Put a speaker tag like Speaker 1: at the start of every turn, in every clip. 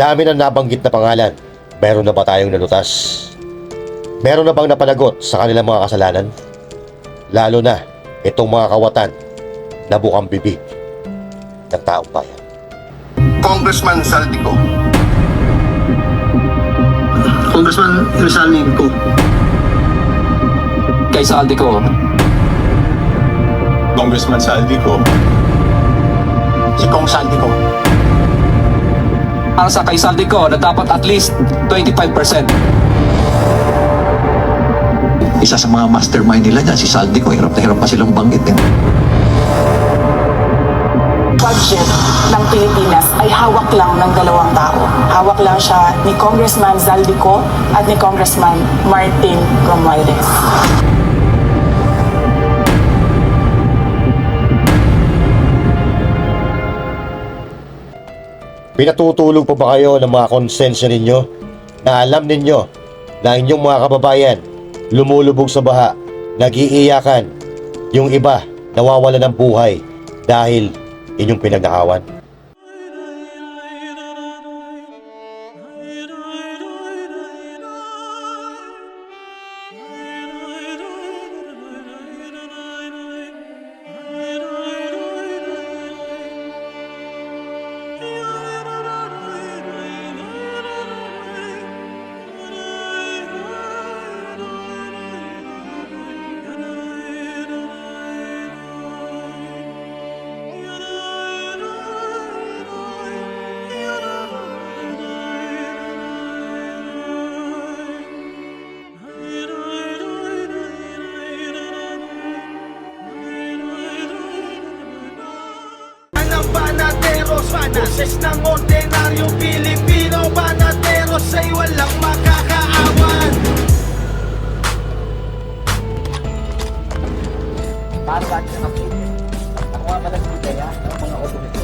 Speaker 1: dami ng nabanggit na pangalan, meron na ba tayong nalutas? Meron na bang napanagot sa kanilang mga kasalanan? Lalo na itong mga kawatan na bukang bibig ng taong bayan.
Speaker 2: Congressman Saldico.
Speaker 3: Congressman Rizalnico.
Speaker 4: Kay Saldico.
Speaker 2: Congressman Saldico. Si Kong Saldico.
Speaker 4: Para sa kay Saldico na dapat at least 25%.
Speaker 3: Isa sa mga mastermind nila dyan, si Saldico. Hirap na hirap pa silang banggitin.
Speaker 5: Budget ng Pilipinas ay hawak lang ng dalawang tao. Hawak lang siya ni Congressman Zaldico at ni Congressman Martin Romualdez.
Speaker 1: Pinatutulog pa ba kayo ng mga konsensya ninyo na alam ninyo na inyong mga kababayan lumulubog sa baha, nag-iiyakan, yung iba nawawala ng buhay dahil inyong pinagnakawan?
Speaker 6: Banateros, boses ng ordinaryong Pilipino. Banateros ay walang makakaawan.
Speaker 7: Para ba siya nakapili? Ako nga pala si Kaya, ang mga otometo.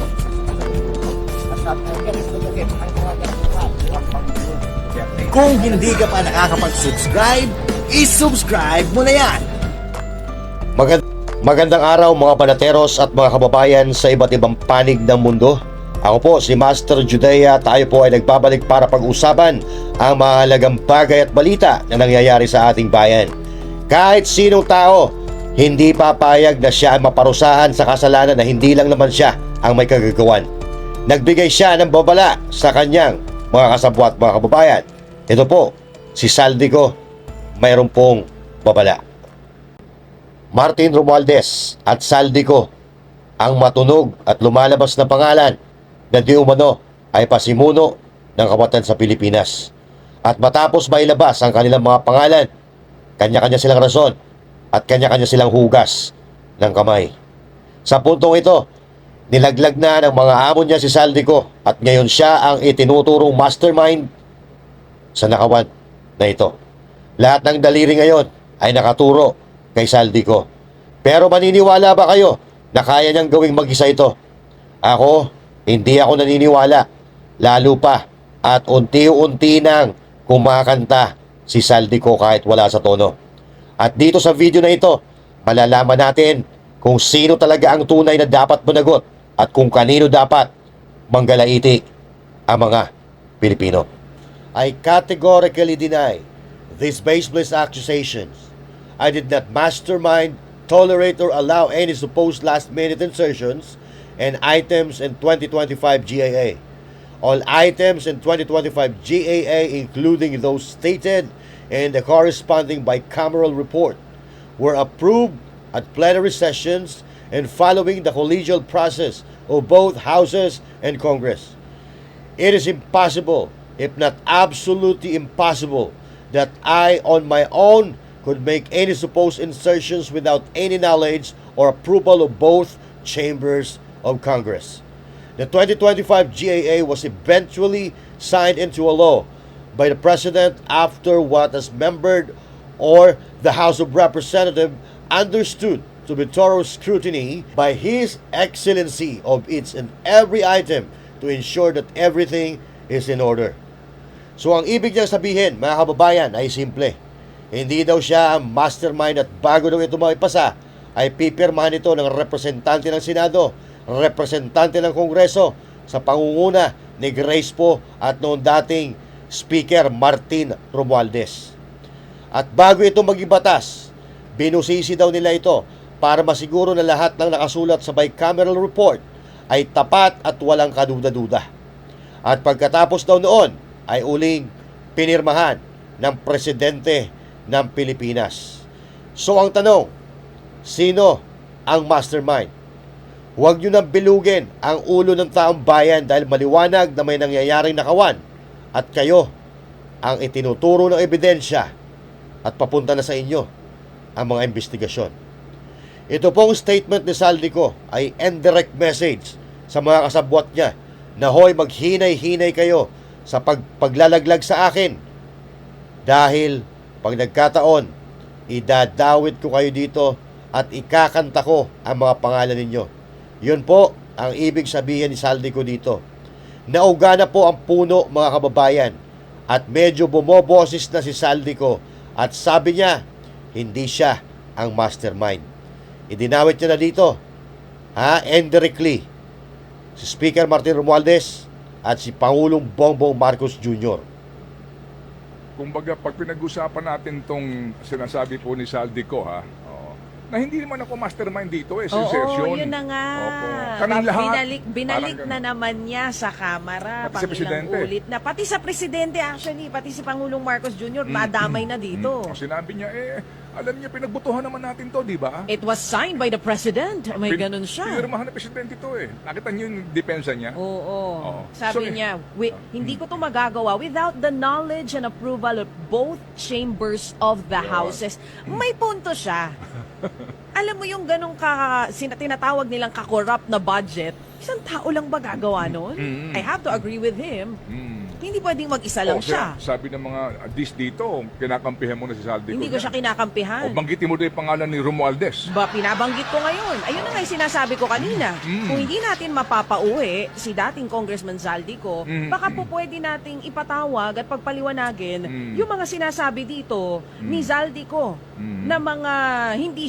Speaker 7: At sabi ko, ganit, ang mga ganit. Kung hindi ka pa nakakapag-subscribe, i-subscribe mo na yan!
Speaker 1: Magandang araw mga banateros at mga kababayan sa iba't ibang panig ng mundo. Ako po si Master Judea. Tayo po ay nagbabalik para pag-usapan ang mahalagang bagay at balita na nangyayari sa ating bayan. Kahit sinong tao, hindi papayag na siya ay maparusahan sa kasalanan na hindi lang naman siya ang may kagagawan. Nagbigay siya ng babala sa kanyang mga kasabwat, mga kababayan. Ito po, si Saldico, mayroon pong babala. Martin Romualdez at Saldico ang matunog at lumalabas na pangalan na di umano ay pasimuno ng kawatan sa Pilipinas. At matapos mailabas ang kanilang mga pangalan, kanya-kanya silang rason at kanya-kanya silang hugas ng kamay. Sa puntong ito, nilaglag na ng mga amo niya si Saldico at ngayon siya ang itinuturong mastermind sa nakawan na ito. Lahat ng daliri ngayon ay nakaturo kay Saldico. Pero maniniwala ba kayo na kaya niyang gawing mag-isa ito? Ako, hindi ako naniniwala. Lalo pa at unti-unti nang kumakanta si Saldico kahit wala sa tono. At dito sa video na ito, malalaman natin kung sino talaga ang tunay na dapat managot at kung kanino dapat manggalaiti ang mga Pilipino. I categorically deny these baseless accusations. I did not mastermind, tolerate, or allow any supposed last-minute insertions and items in 2025 GAA. All items in 2025 GAA, including those stated in the corresponding bicameral report, were approved at plenary sessions and following the collegial process of both houses and Congress. It is impossible, if not absolutely impossible, that I, on my own, could make any supposed insertions without any knowledge or approval of both chambers of Congress. The 2025 GAA was eventually signed into a law by the President after what as member or the House of Representatives understood to be thorough scrutiny by His Excellency of each and every item to ensure that everything is in order. So ang ibig niyang sabihin, mga kababayan, ay simple. Hindi daw siya ang mastermind at bago daw ito maipasa ay pipirmahan ito ng representante ng Senado, representante ng Kongreso, sa pangunguna ni Grace po at noong dating Speaker Martin Romualdez. At bago ito maging batas, binusisi daw nila ito para masiguro na lahat ng nakasulat sa bicameral report ay tapat at walang kaduda-duda. At pagkatapos daw noon ay uling pinirmahan ng Presidente ng Pilipinas. So ang tanong, sino ang mastermind? Huwag nyo nang bilugin ang ulo ng taong bayan dahil maliwanag na may nangyayaring nakawan at kayo ang itinuturo ng ebidensya at papunta na sa inyo ang mga investigasyon. Ito pong statement ni Saldico ay indirect message sa mga kasabwat niya na hoy, maghinay-hinay kayo sa paglalaglag sa akin dahil pag nagkataon, idadawit ko kayo dito at ikakanta ko ang mga pangalan ninyo. Yun po ang ibig sabihin ni Saldico dito. Nauga na po ang puno, mga kababayan, at medyo bumoboses na si Saldico at sabi niya, hindi siya ang mastermind. Idinawit niya na dito, indirectly, si Speaker Martin Romualdez at si Pangulong Bongbong Marcos Jr.
Speaker 8: Kumbaga, pag pinag-usapan natin tong sinasabi po ni Saldico, na hindi naman ako mastermind dito si Sergio.
Speaker 9: Oo, yun na nga.
Speaker 8: Opo. Kaming lahat.
Speaker 9: Binalik
Speaker 8: Parang
Speaker 9: na naman niya sa Kamara.
Speaker 8: Pati sa
Speaker 9: pangilang
Speaker 8: Presidente.
Speaker 9: ulit na. Pati sa Presidente actually, pati si Pangulong Marcos Jr. madamay na dito.
Speaker 8: Sinabi niya, alam niya, pinagbutuhan naman natin to, di ba?
Speaker 9: It was signed by the President. May ganun siya.
Speaker 8: Pinirmahan ng Presidente to Nakita niyo yung depensa niya?
Speaker 9: Oo.
Speaker 8: Oo.
Speaker 9: Sabi
Speaker 8: So,
Speaker 9: niya, hindi ko to magagawa without the knowledge and approval of both chambers of the houses. May punto siya. Alam mo yung ganong tinatawag nilang ka-corrupt na budget, isang tao lang ba gagawa nun? I have to agree with him. Hindi pwedeng mag-isa lang siya.
Speaker 8: Sabi ng mga dito, kinakampihan mo na si Saldico.
Speaker 9: Hindi ko siya kinakampihan.
Speaker 8: O banggitin mo doon yung pangalan ni Romualdez.
Speaker 9: Pinabanggit ko ngayon. Ayun na nga yung sinasabi ko kanina. Kung hindi natin mapapauwi si dating Congressman Saldico, baka po pwede nating ipatawag at pagpaliwanagin yung mga sinasabi dito ni Saldico na mga hindi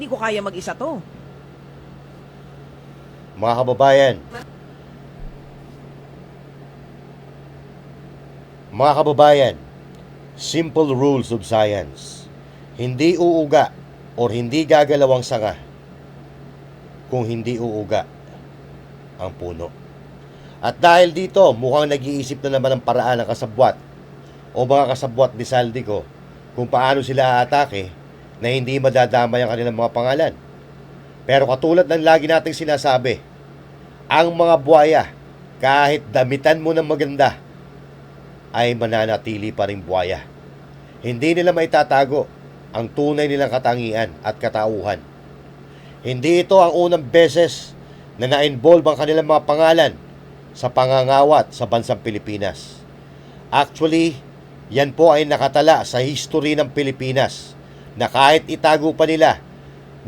Speaker 9: ko kaya mag-isa to.
Speaker 1: Mga kababayan, simple rules of science. Hindi uuga or hindi gagalaw ang sanga kung hindi uuga ang puno. At dahil dito, mukhang nag-iisip na naman ng paraan ng kasabwat o mga kasabwat ni Saldico kung paano sila aatake na hindi madadamay ang kanilang mga pangalan. Pero katulad ng lagi nating sinasabi, ang mga buhaya, kahit damitan mo ng maganda, ay mananatili pa rin buhaya. Hindi nila maitatago ang tunay nilang katangian at katauhan. Hindi ito ang unang beses na na-involve ang kanilang mga pangalan sa pangangawat sa bansang Pilipinas. Actually, yan po ay nakatala sa history ng Pilipinas na kahit itago pa nila,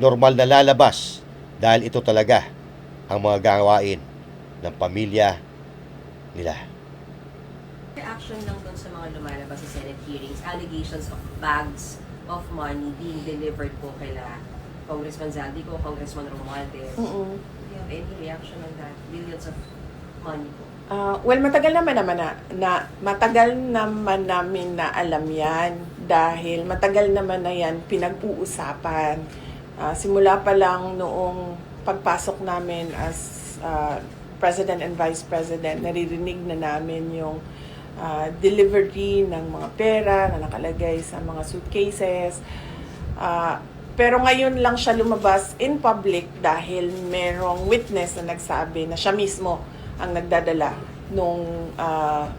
Speaker 1: normal na lalabas dahil ito talaga ang mga gawain ng pamilya nila.
Speaker 10: Reaction lang doon sa mga lumalabas sa Senate hearings, allegations of bags of money being delivered po kaila Congressman Saldico, Congressman Romualdez. Do you have any reaction on that? Billions of money po.
Speaker 5: Well, matagal naman namin na alam yan dahil matagal naman na yan pinag-uusapan. Simula pa lang noong pagpasok namin as President and Vice President, naririnig na namin yung delivery ng mga pera na nakalagay sa mga suitcases. Pero ngayon lang siya lumabas in public dahil merong witness na nagsabi na siya mismo ang nagdadala nung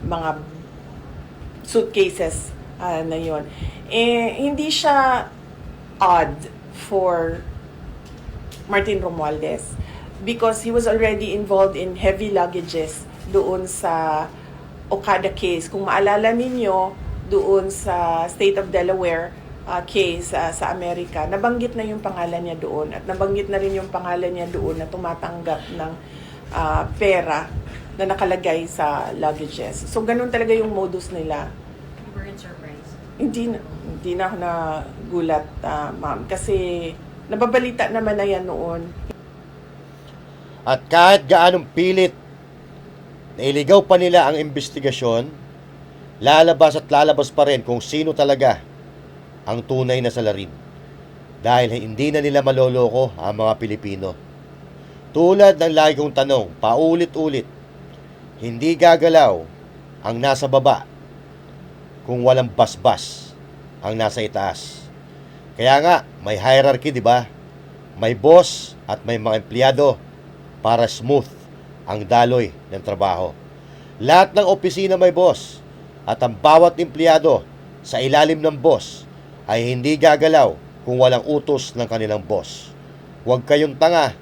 Speaker 5: mga suitcases na yun. Hindi siya odd for Martin Romualdez because he was already involved in heavy luggages doon sa Okada case. Kung maalala ninyo, doon sa State of Delaware case sa Amerika, nabanggit na yung pangalan niya doon at nabanggit na rin yung pangalan niya doon na tumatanggap ng pera na nakalagay sa luggages. So, ganun talaga yung modus nila.
Speaker 10: You weren't surprised?
Speaker 5: Hindi na ako nagulat, ma'am. Kasi nababalita naman na yan noon.
Speaker 1: At kahit gaanong pilit nailigaw pa nila ang investigasyon, lalabas at lalabas pa rin kung sino talaga ang tunay na salarin. Dahil hindi na nila maloloko ang mga Pilipino. Tulad ng lagi kong tanong, paulit-ulit, hindi gagalaw ang nasa baba kung walang basbas ang nasa itaas. Kaya nga, may hierarchy, di ba? May boss at may mga empleyado para smooth ang daloy ng trabaho. Lahat ng opisina may boss at ang bawat empleyado sa ilalim ng boss ay hindi gagalaw kung walang utos ng kanilang boss. Huwag kayong tanga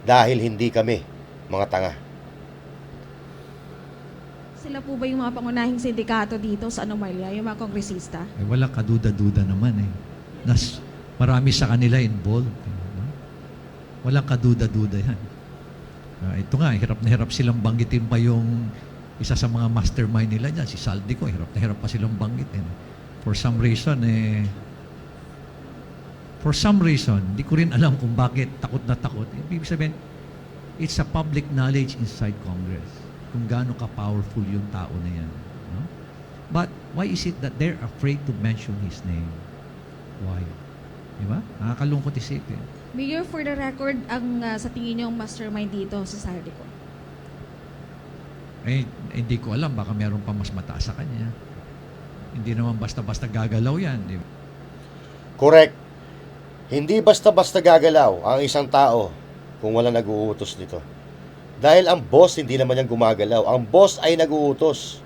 Speaker 1: dahil hindi kami mga tanga.
Speaker 11: Sila po ba yung mga pangunahing sindikato dito sa Anomalya, yung mga kongresista?
Speaker 3: Eh, wala kaduda-duda naman eh. Marami sa kanila involved. Walang kaduda-duda yan. Ito nga, hirap na hirap silang banggitin pa yung isa sa mga mastermind nila dyan, si Saldico. Hirap na hirap pa silang banggitin. For some reason, hindi ko rin alam kung bakit takot na takot. Ibig sabihin, it's a public knowledge inside Congress kung gaano ka-powerful yung tao na yan. No? But why is it that they're afraid to mention his name? Why? Diba? Nakakalungkot isipin.
Speaker 11: Mayor, for the record, ang sa tingin niyo ang mastermind dito sa Saldico?
Speaker 3: Hindi ko alam. Baka meron pa mas mataas sa kanya. Hindi naman basta-basta gagalaw yan. Diba?
Speaker 1: Correct. Hindi basta-basta gagalaw ang isang tao kung wala nag-uutos nito. Dahil ang boss hindi naman yan gumagalaw. Ang boss ay nag-uutos.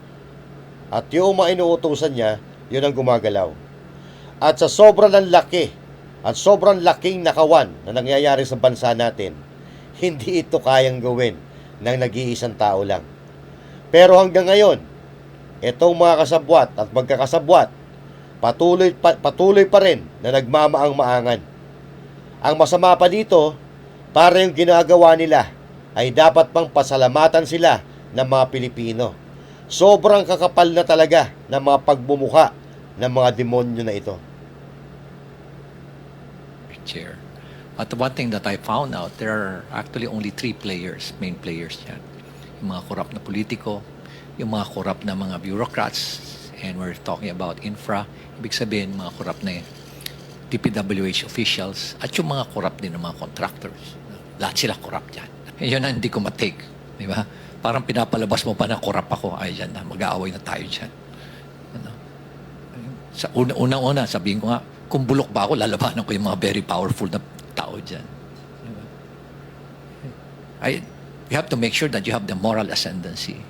Speaker 1: At yung mga inuutosan niya, yun ang gumagalaw. At sa sobrang laki at sobrang laking nakawan na nangyayari sa bansa natin, hindi ito kayang gawin ng nag-iisang tao lang. Pero hanggang ngayon, itong mga kasabwat at magkakasabwat, patuloy pa rin na nagmamaang-maangan. Ang masama pa dito, para yung ginagawa nila ay dapat pang pasalamatan sila ng mga Pilipino. Sobrang kakapal na talaga ng mga pagbumuka ng mga demonyo na ito.
Speaker 3: Chair. But one thing that I found out, there are actually only 3 players, main players yan. Yung mga korap na politiko, yung mga korap na mga bureaucrats, and we're talking about infra, ibig sabihin mga korap na DPWH officials, at yung mga korap din ng mga contractors. Lahat sila korap dyan. Yun ang hindi ko matake. Di ba? Parang pinapalabas mo pa na korap ako, ay yan na, mag-aaway na tayo dyan. Ano? Sa unang-una, sabihin ko nga, kung bulok ba ako, lalabanan ko yung mga very powerful na tao dyan. Diba? You have to make sure that you have the moral ascendancy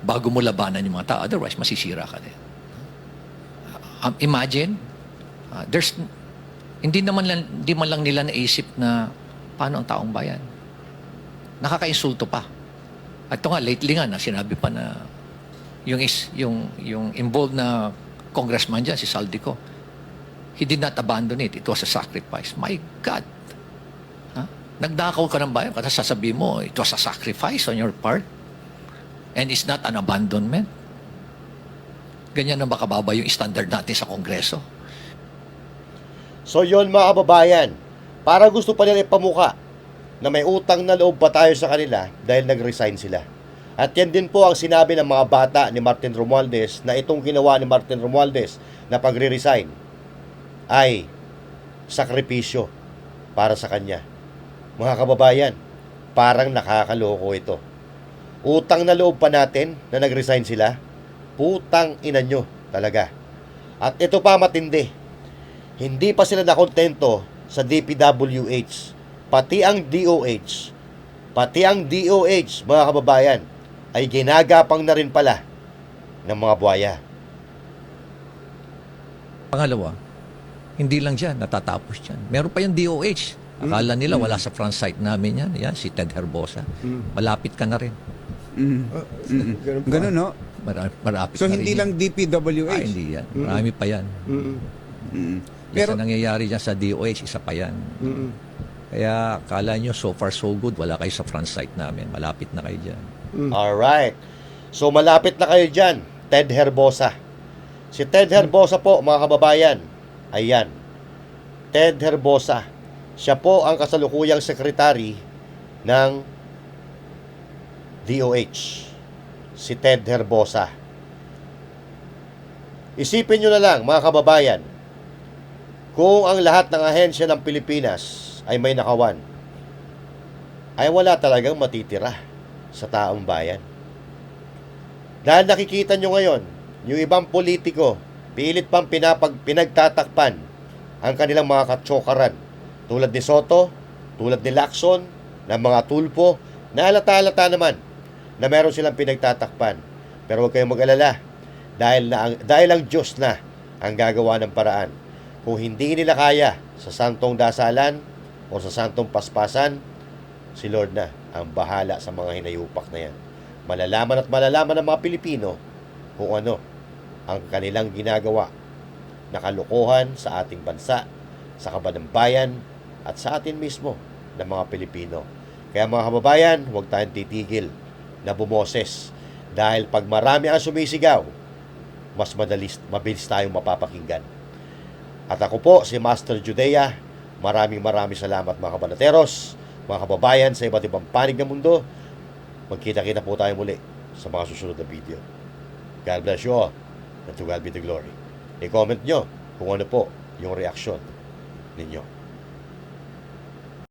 Speaker 3: bago mo labanan yung mga tao. Otherwise, masisira ka din. Imagine, hindi man lang nila naisip na paano ang taong bayan. Nakaka-insulto pa. At ito nga, lately nga, sinabi pa na yung involved na congressman dyan, si Saldico, he did not abandon it. It was a sacrifice. My God! Nagdakaw ka ng bayan, kasi sasabihin mo, it was a sacrifice on your part. And it's not an abandonment. Ganyan na ba kababa yung standard natin sa Kongreso?
Speaker 1: So yon mga kababayan, para gusto pa nila ipamuka na may utang na loob pa tayo sa kanila dahil nag-resign sila. At yan din po ang sinabi ng mga bata ni Martin Romualdez na itong ginawa ni Martin Romualdez na pagre-resign ay sakripisyo para sa kanya. Mga kababayan, parang nakakaloko ito. Utang na loob pa natin na nag-resign sila. Putang ina nyo talaga. At ito pa matindi. Hindi pa sila nakontento sa DPWH. Pati ang DOH, mga kababayan, ay ginagapang na rin pala ng mga buhaya.
Speaker 3: Pangalawa, hindi lang dyan, natatapos dyan. Meron pa yung DOH. Akala nila wala sa front site namin yan. Yan, si Ted Herbosa. Malapit ka na rin.
Speaker 12: Ganun, no?
Speaker 3: Marapit
Speaker 12: So,
Speaker 3: na
Speaker 12: hindi
Speaker 3: rin
Speaker 12: lang DPWH?
Speaker 3: hindi yan. Marami pa yan. Pero nangyayari dyan sa DOH, isa pa yan. Kaya, akala nyo, so far so good, wala kayo sa front site namin. Malapit na kayo dyan.
Speaker 1: Alright. So, malapit na kayo dyan, Ted Herbosa. Si Ted Herbosa po, mga kababayan, ayan. Ted Herbosa. Siya po ang kasalukuyang sekretary ng DOH. si Ted Herbosa. Isipin nyo na lang, mga kababayan, kung ang lahat ng ahensya ng Pilipinas ay may nakawan, ay wala talagang matitira sa taong bayan. Dahil nakikita nyo ngayon, yung ibang politiko, pilit pang pinagtatakpan ang kanilang mga katsokaran, tulad ni Soto, tulad ni Lacson, ng mga tulpo, na halata-halata naman na meron silang pinagtatakpan. Pero huwag kayong mag-alala, dahil ang Diyos na ang gagawa ng paraan. Kung hindi nila kaya sa santong dasalan o sa santong paspasan, si Lord na ang bahala sa mga hinayupak na yan. Malalaman at malalaman ng mga Pilipino kung ano ang kanilang ginagawa na kalokohan sa ating bansa, sa kabanambayan, at sa atin mismo ng mga Pilipino. Kaya mga kababayan, huwag tayong titigil na bumoses. Dahil pag marami ang sumisigaw, mas mabilis tayong mapapakinggan. At ako po, si Master Judea, maraming salamat mga kabanateros, mga kababayan sa iba't ibang panig ng mundo. Magkita-kita po tayo muli sa mga susunod na video. God bless you all, and to God be the glory. I-comment nyo kung ano po yung reaksyon ninyo.